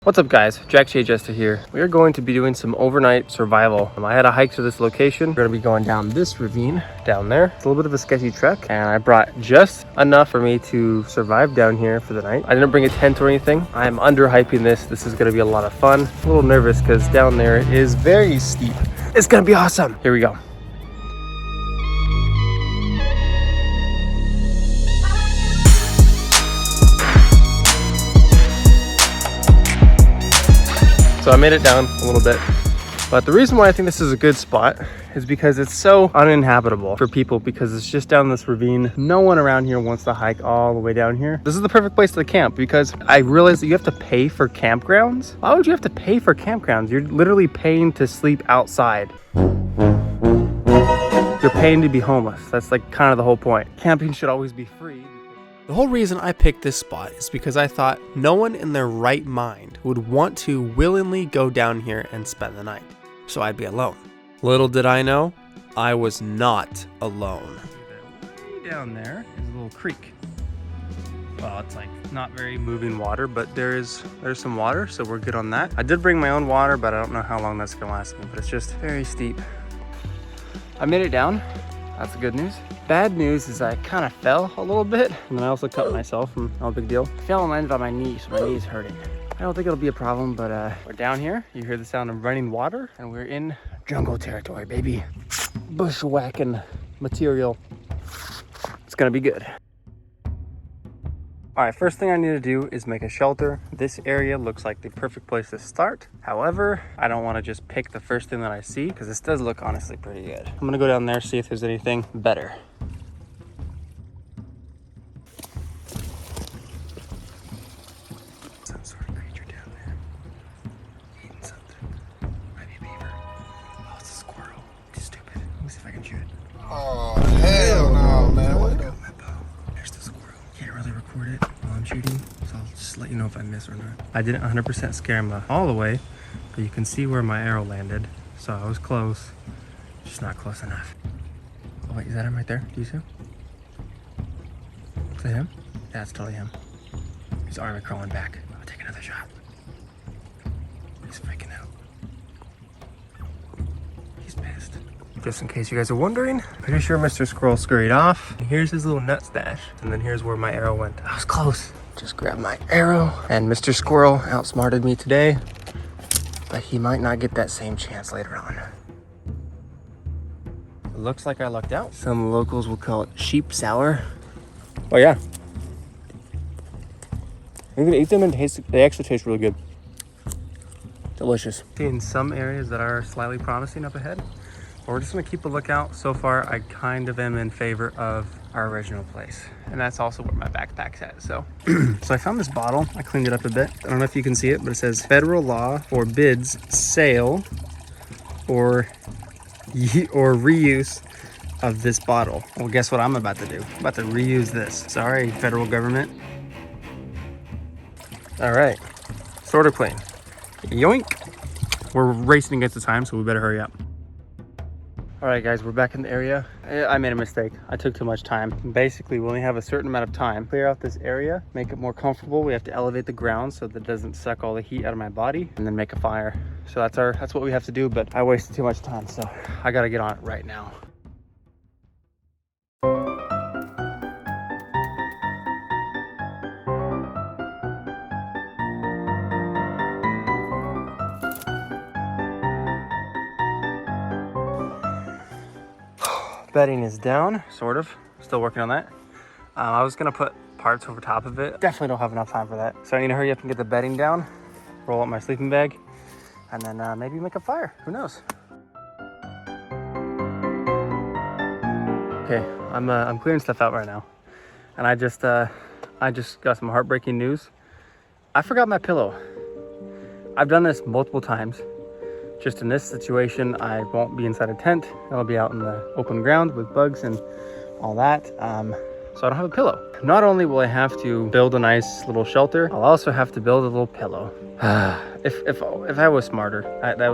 What's up guys, Jack.J.Jester here. We are going to be doing some overnight survival. I had a hike to this location. We're going to be going down this ravine down there. It's a little bit of a sketchy trek and I brought just enough for me to survive down here for the night. I didn't bring a tent or anything. I'm under hyping this. This is going to be a lot of fun. A little nervous because down there is very steep. It's going to be awesome. Here we go. So I made it down a little bit, but the reason why I think this is a good spot is because it's so uninhabitable for people because it's just down this ravine. No one around here wants to hike all the way down here. This is the perfect place to camp because I realized that you have to pay for campgrounds. Why would you have to pay for campgrounds? You're literally paying to sleep outside. You're paying to be homeless. That's like kind of the whole point. Camping should always be free. The whole reason I picked this spot is because I thought no one in their right mind would want to willingly go down here and spend the night. So I'd be alone. Little did I know, I was not alone. Way down there is a little creek. Well, it's like not very moving water, but there's some water, so we're good on that. I did bring my own water, but I don't know how long that's gonna last me, but it's just very steep. I made it down. That's the good news. Bad news is I kind of fell a little bit, and then I also cut myself, no big deal. I fell and landed on my knee, so my knee's hurting. I don't think it'll be a problem, but we're down here. You hear the sound of running water, and we're in jungle territory, baby. Bushwhacking material. It's gonna be good. All right, first thing I need to do is make a shelter. This area looks like the perfect place to start. However, I don't want to just pick the first thing that I see because this does look honestly pretty good. I'm gonna go down there, see if there's anything better. Some sort of creature down there eating something. Might be a beaver. Oh, it's a squirrel. Too stupid. Let me see if I can shoot it. Oh, hell no, man. What the? There's the squirrel. Can't really record it while I'm shooting, so I'll just let you know if I miss or not. I didn't 100% scare him all the way, but you can see where my arrow landed, so I was close, just not close enough. Oh wait, is that him right there? Do you see him? Is that him? Yeah, that's totally him. His arm crawling back. I'll take another shot. He's freaking out. He's pissed. Just in case you guys are wondering, pretty sure Mr. Squirrel scurried off. And here's his little nut stash. And then here's where my arrow went. I was close. Just grabbed my arrow. And Mr. Squirrel outsmarted me today. But he might not get that same chance later on. It looks like I lucked out. Some locals will call it sheep sour. Oh yeah. You're gonna eat them and they actually taste really good. Delicious. In some areas that are slightly promising up ahead. We're just gonna keep a lookout. So far, I kind of am in favor of our original place. And that's also where my backpack's at, so. So I found this bottle, I cleaned it up a bit. I don't know if you can see it, but it says federal law forbids sale or reuse of this bottle. Well, guess what I'm about to do? I'm about to reuse this. Sorry, federal government. All right, sort of clean. Yoink. We're racing against the time, so we better hurry up. All right, guys, we're back in the area. I made a mistake. I took too much time. Basically, we only have a certain amount of time. Clear out this area, make it more comfortable. We have to elevate the ground so that it doesn't suck all the heat out of my body, and then make a fire. So that's what we have to do, but I wasted too much time, so I gotta get on it right now. Bedding is down, sort of. Still working on that. I was gonna put parts over top of it. Definitely don't have enough time for that. So I need to hurry up and get the bedding down, roll up my sleeping bag, and then maybe make a fire. Who knows? Okay, I'm clearing stuff out right now, and I just got some heartbreaking news. I forgot my pillow. I've done this multiple times. Just in this situation, I won't be inside a tent. I'll be out in the open ground with bugs and all that. So I don't have a pillow. Not only will I have to build a nice little shelter, I'll also have to build a little pillow. If I was smarter,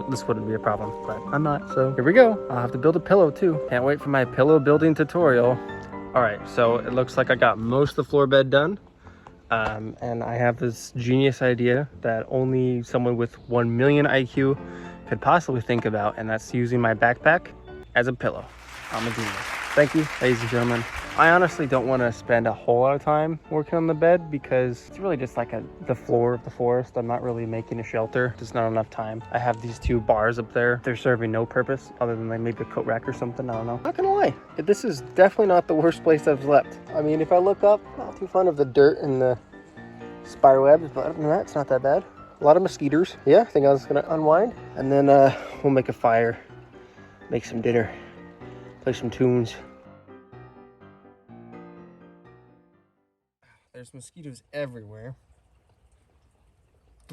this wouldn't be a problem, but I'm not. So here we go. I'll have to build a pillow too. Can't wait for my pillow building tutorial. All right, so it looks like I got most of the floor bed done. And I have this genius idea that only someone with 1 million IQ could possibly think about, and that's using my backpack as a pillow. I'm a genius. Thank you, ladies and gentlemen. I honestly don't want to spend a whole lot of time working on the bed because it's really just like the floor of the forest. I'm not really making a shelter. Just not enough time. I have these 2 bars up there. They're serving no purpose other than like maybe a coat rack or something. I don't know. Not gonna lie, this is definitely not the worst place I've slept. I mean, if I look up, not too fond of the dirt and the spider webs, but other than that, it's not that bad. A lot of mosquitoes. Yeah, I think I was gonna unwind, and then we'll make a fire, make some dinner, play some tunes. There's mosquitoes everywhere.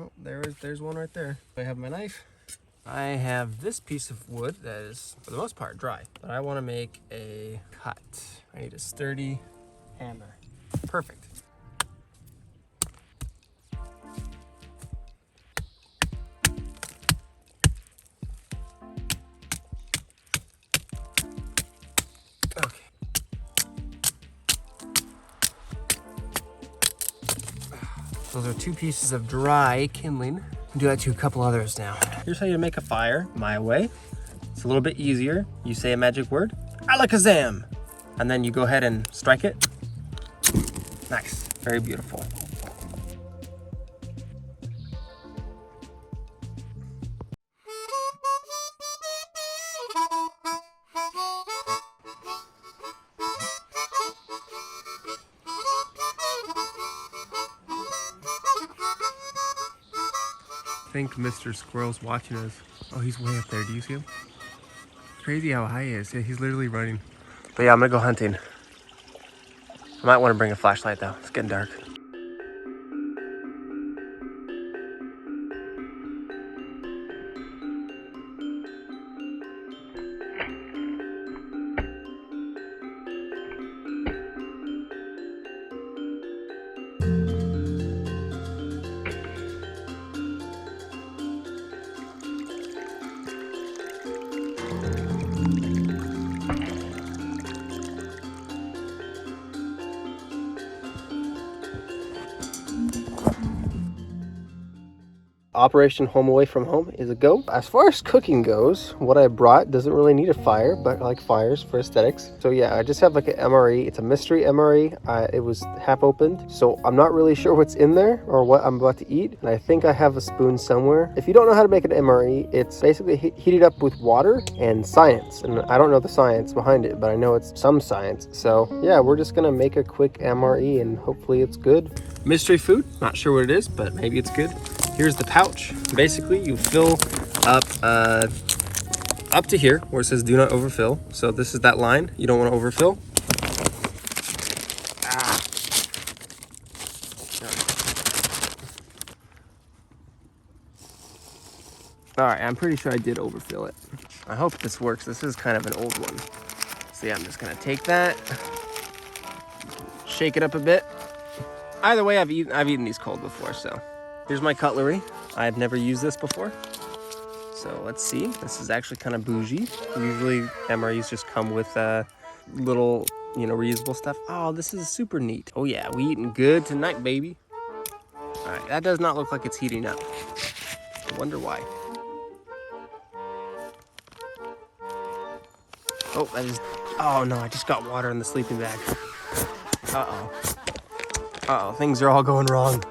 Oh, there's one right there. I have my knife. I have this piece of wood that is, for the most part, dry, but I want to make a cut. I need a sturdy hammer. Perfect. Okay. Those are 2 pieces of dry kindling. I'll do that to a couple others now. Here's how you make a fire my way. It's a little bit easier. You say a magic word, alakazam, and then you go ahead and strike it. Nice, very beautiful. I think Mr. Squirrel's watching us. Oh, he's way up there. Do you see him? Crazy how high he is. Yeah, he's literally running. But yeah, I'm gonna go hunting. I might want to bring a flashlight though. It's getting dark. Operation Home Away from Home is a go. As far as cooking goes, what I brought doesn't really need a fire, but I like fires for aesthetics. So yeah, I just have like an MRE. It's a mystery MRE. It was half opened, so I'm not really sure what's in there or what I'm about to eat. And I think I have a spoon somewhere. If you don't know how to make an MRE, it's basically heated up with water and science. And I don't know the science behind it, but I know it's some science. So yeah, we're just gonna make a quick MRE and hopefully it's good. Mystery food, not sure what it is, but maybe it's good. Here's the pouch. Basically, you fill up to here where it says do not overfill. So this is that line. You don't want to overfill. All right, I'm pretty sure I did overfill it. I hope this works. This is kind of an old one. So yeah, I'm just gonna take that, shake it up a bit. Either way, I've eaten these cold before, so. Here's my cutlery. I've never used this before. So let's see. This is actually kind of bougie. Usually MREs just come with little, reusable stuff. Oh, this is super neat. Oh yeah, we eating good tonight, baby. All right, that does not look like it's heating up. I wonder why. Oh, oh no, I just got water in the sleeping bag. Uh-oh. Uh-oh, things are all going wrong.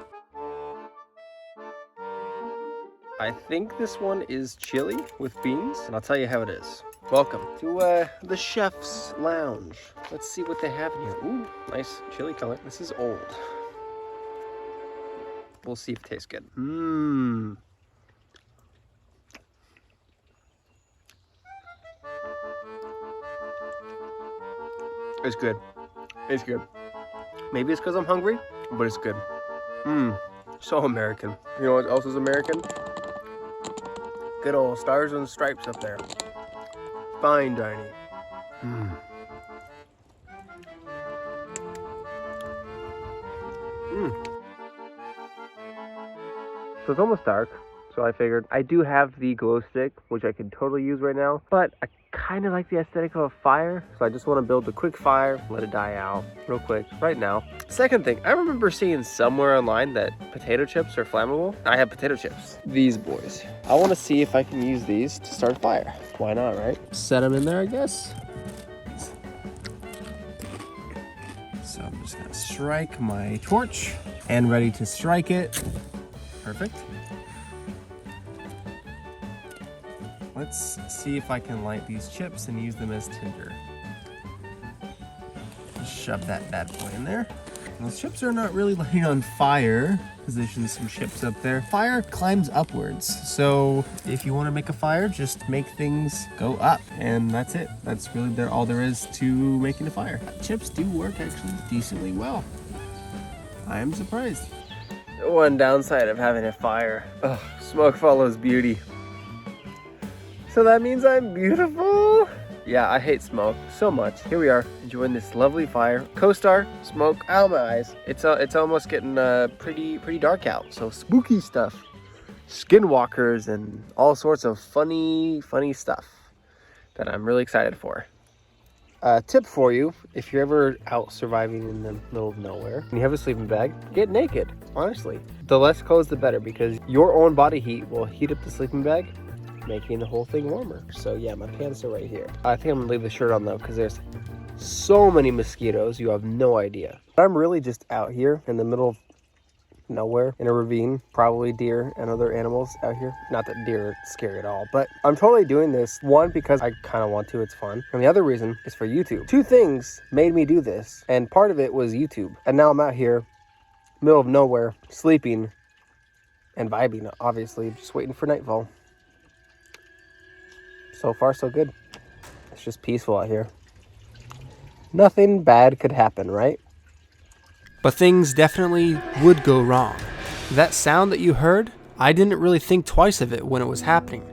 I think this one is chili with beans, and I'll tell you how it is. Welcome to the chef's lounge. Let's see what they have in here. Ooh, nice chili color. This is old. We'll see if it tastes good. Mmm. It's good. It's good. Maybe it's because I'm hungry, but it's good. Mmm. So American. You know what else is American? Good old stars and stripes up there. Fine dining. Mmm. Mmm. So it's almost dark. So I figured I do have the glow stick, which I could totally use right now, but I kind of like the aesthetic of a fire. So I just want to build a quick fire, let it die out real quick right now. Second thing, I remember seeing somewhere online that potato chips are flammable. I have potato chips, these boys. I want to see if I can use these to start a fire. Why not, right? Set them in there, I guess. So I'm just gonna strike my torch and ready to strike it. Perfect. Let's see if I can light these chips and use them as tinder. Just shove that bad boy in there. Those chips are not really lighting on fire. Position some chips up there. Fire climbs upwards. So if you want to make a fire, just make things go up. And that's it. That's really all there is to making a fire. Chips do work actually decently well. I am surprised. One downside of having a fire. Ugh, smoke follows beauty. So that means I'm beautiful? Yeah, I hate smoke so much. Here we are, enjoying this lovely fire. Co-star, smoke out my eyes. It's almost getting pretty dark out. So spooky stuff. Skinwalkers and all sorts of funny stuff that I'm really excited for. Tip for you, if you're ever out surviving in the middle of nowhere and you have a sleeping bag, get naked, honestly. The less clothes, the better, because your own body heat will heat up the sleeping bag, making the whole thing warmer. So yeah, my pants are right here. I think I'm gonna leave the shirt on though, because there's so many mosquitoes, you have no idea. I'm really just out here in the middle of nowhere in a ravine, probably deer and other animals out here. Not that deer are scary at all, but I'm totally doing this, one, because I kind of want to, it's fun, and the other reason is for YouTube. Two things made me do this, and part of it was YouTube. And now I'm out here, middle of nowhere, sleeping and vibing, obviously, just waiting for nightfall. So far, so good. It's just peaceful out here. Nothing bad could happen, right? But things definitely would go wrong. That sound that you heard, I didn't really think twice of it when it was happening.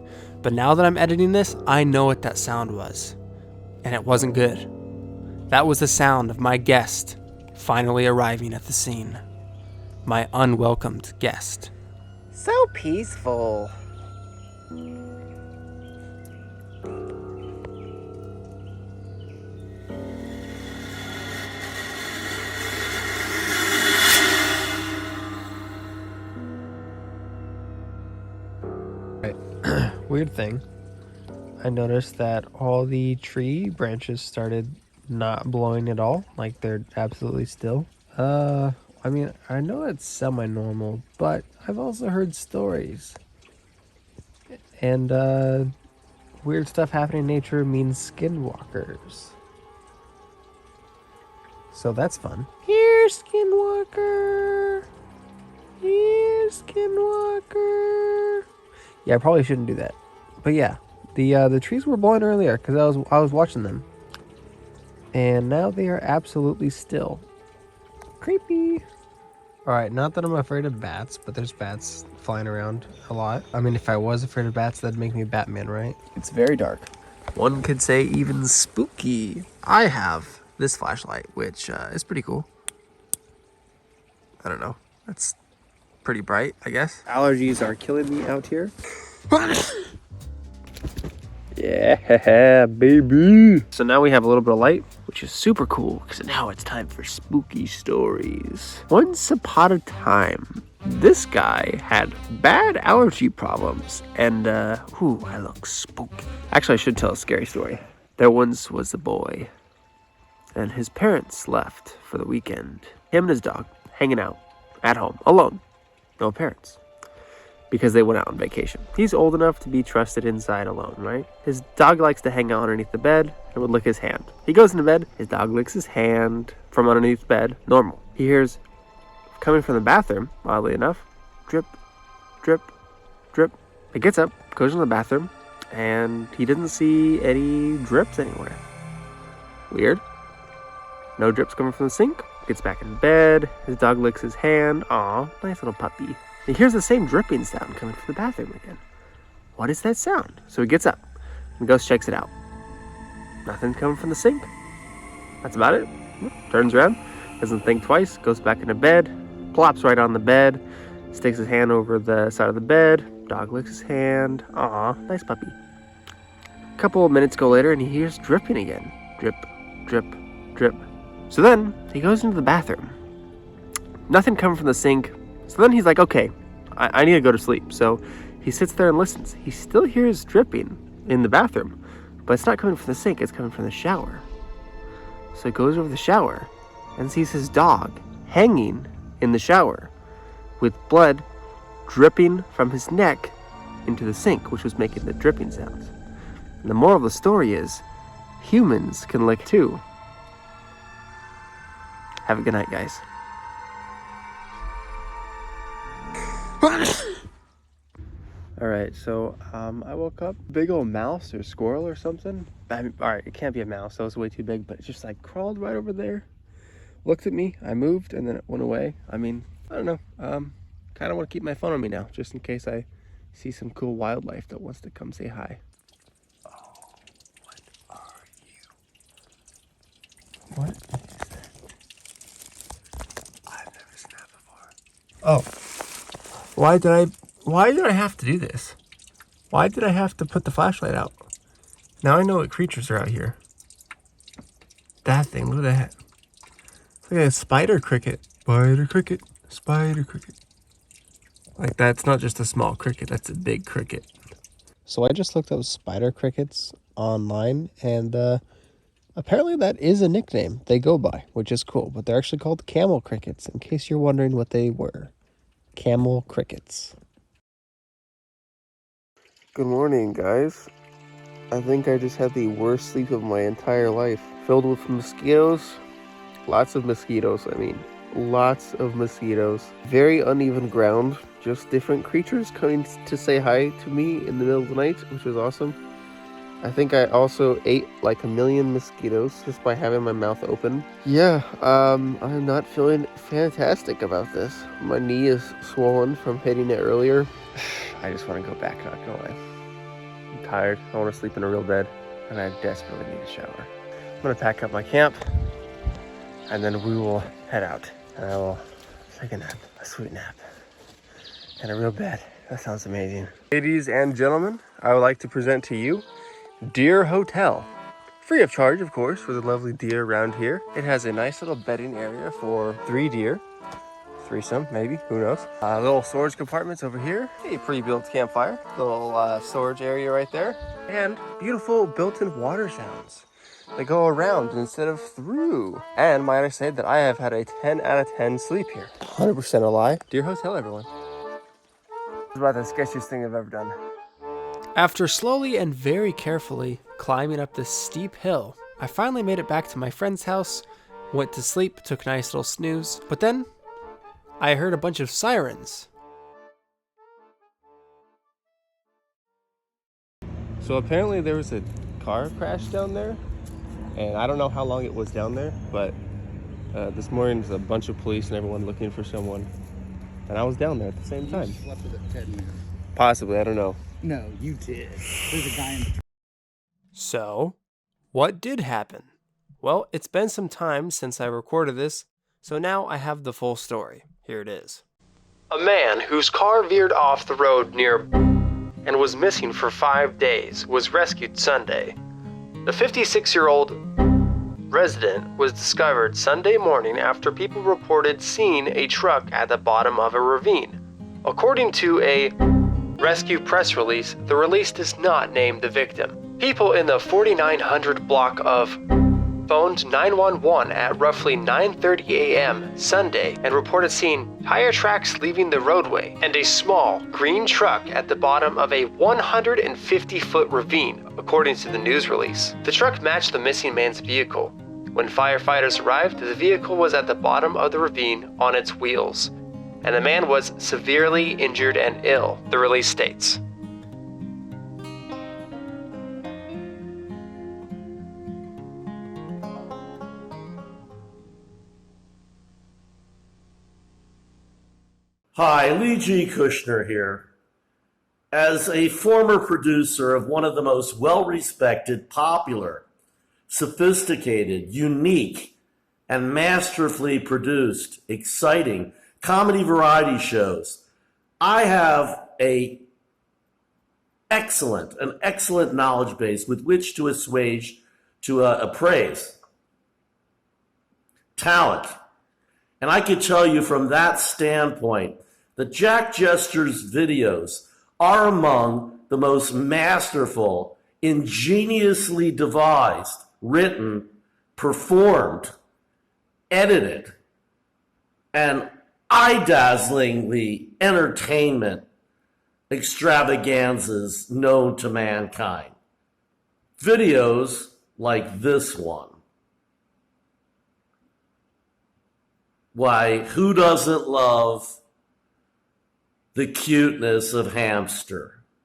But now that I'm editing this, I know what that sound was. And it wasn't good. That was the sound of my guest finally arriving at the scene. My unwelcomed guest. So peaceful. Weird thing, I noticed that all the tree branches started not blowing at all, like they're absolutely still. I mean, I know it's semi-normal, but I've also heard stories. And weird stuff happening in nature means skinwalkers. So that's fun. Here, skinwalker! Here, skinwalker! Yeah, I probably shouldn't do that. But yeah, the trees were blowing earlier because I was watching them. And now they are absolutely still. Creepy. Alright, not that I'm afraid of bats, but there's bats flying around a lot. I mean, if I was afraid of bats, that'd make me Batman, right? It's very dark. One could say even spooky. I have this flashlight, which is pretty cool. I don't know. That's pretty bright, I guess. Allergies are killing me out here. Yeah, baby. So now we have a little bit of light, which is super cool, because now it's time for spooky stories. Once upon a time, this guy had bad allergy problems, and I look spooky. Actually, I should tell a scary story. There once was a boy, and his parents left for the weekend. Him and his dog hanging out at home, alone, no parents, because they went out on vacation. He's old enough to be trusted inside alone, right? His dog likes to hang out underneath the bed and would lick his hand. He goes into bed, his dog licks his hand from underneath the bed, normal. He hears, coming from the bathroom, oddly enough, drip, drip, drip. He gets up, goes into the bathroom, and he doesn't see any drips anywhere. Weird. No drips coming from the sink. Gets back in bed, his dog licks his hand. Aw, nice little puppy. He hears the same dripping sound coming from the bathroom again. What is that sound? So he gets up and goes checks it out. Nothing coming from the sink. That's about it. Turns around, doesn't think twice, goes back into bed, plops right on the bed, sticks his hand over the side of the bed, Dog licks his hand. Aw, nice puppy. A couple of minutes go later and he hears dripping again. Drip, drip, drip. So then he goes into the bathroom. Nothing coming from the sink. So then he's like, okay, I need to go to sleep. So he sits there and listens. He still hears dripping in the bathroom, but it's not coming from the sink, it's coming from the shower. So he goes over the shower and sees his dog hanging in the shower with blood dripping from his neck into the sink, which was making the dripping sounds. And the moral of the story is, humans can lick too. Have a good night, guys. Alright, so I woke up, big old mouse or squirrel or something. Alright, it can't be a mouse, that was way too big, but it just like crawled right over there, looked at me, I moved, and then it went away. I mean, I don't know, kind of want to keep my phone on me now, just in case I see some cool wildlife that wants to come say hi. Oh, what are you? What is that? I've never seen that before. Oh. Why did I have to do this? Why did I have to put the flashlight out? Now I know what creatures are out here. That thing, look at that. It's like a spider cricket. Spider cricket, spider cricket. Like that's not just a small cricket, that's a big cricket. So I just looked up spider crickets online, and apparently that is a nickname they go by, which is cool. But they're actually called camel crickets, in case you're wondering what they were. Camel crickets. Good morning, guys. I think I just had the worst sleep of my entire life. Filled with mosquitoes. Lots of mosquitoes, lots of mosquitoes. Very uneven ground. Just different creatures coming to say hi to me in the middle of the night, which was awesome. I think I also ate like 1,000,000 mosquitoes just by having my mouth open. Yeah, I'm not feeling fantastic about this. My knee is swollen from hitting it earlier. I just want to go back, not gonna lie. I'm tired, I want to sleep in a real bed, and I desperately need a shower. I'm gonna pack up my camp, and then we will head out, and I will take a nap, a sweet nap, in a real bed. That sounds amazing. Ladies and gentlemen, I would like to present to you Deer Hotel. Free of charge, of course, for the lovely deer around here. It has a nice little bedding area for 3 deer. Threesome, maybe, who knows. Little storage compartments over here. A pre-built campfire. Little storage area right there. And beautiful built-in water sounds. They go around instead of through. And might I say that I have had a 10 out of 10 sleep here. 100% a lie. Deer Hotel, everyone. It's about the sketchiest thing I've ever done. After slowly and very carefully climbing up this steep hill, I finally made it back to my friend's house, went to sleep, took a nice little snooze, but then I heard a bunch of sirens. So apparently there was a car crash down there, and I don't know how long it was down there, but this morning there's a bunch of police and everyone looking for someone, and I was down there at the same time. You slept with a Ted. Possibly, I don't know. No, you did. There's a guy in the... So, what did happen? Well, it's been some time since I recorded this, so now I have the full story. Here it is. A man whose car veered off the road near and was missing for 5 days was rescued Sunday. The 56-year-old resident was discovered Sunday morning after people reported seeing a truck at the bottom of a ravine. According to a rescue press release, the release does not name the victim. People in the 4900 block of phoned 911 at roughly 9:30 a.m. Sunday and reported seeing tire tracks leaving the roadway and a small green truck at the bottom of a 150-foot ravine, according to the news release. The truck matched the missing man's vehicle. When firefighters arrived, the vehicle was at the bottom of the ravine on its wheels, and the man was severely injured and ill, the release states. Hi, Lee G. Kushner here. As a former producer of one of the most well-respected, popular, sophisticated, unique, and masterfully produced, exciting comedy variety shows, I have a an excellent knowledge base with which to assuage, to appraise talent. And I could tell you from that standpoint that Jack.Jester's videos are among the most masterful, ingeniously devised, written, performed, edited, and eye-dazzlingly entertainment extravaganzas known to mankind. Videos like this one. Why, who doesn't love the cuteness of hamster?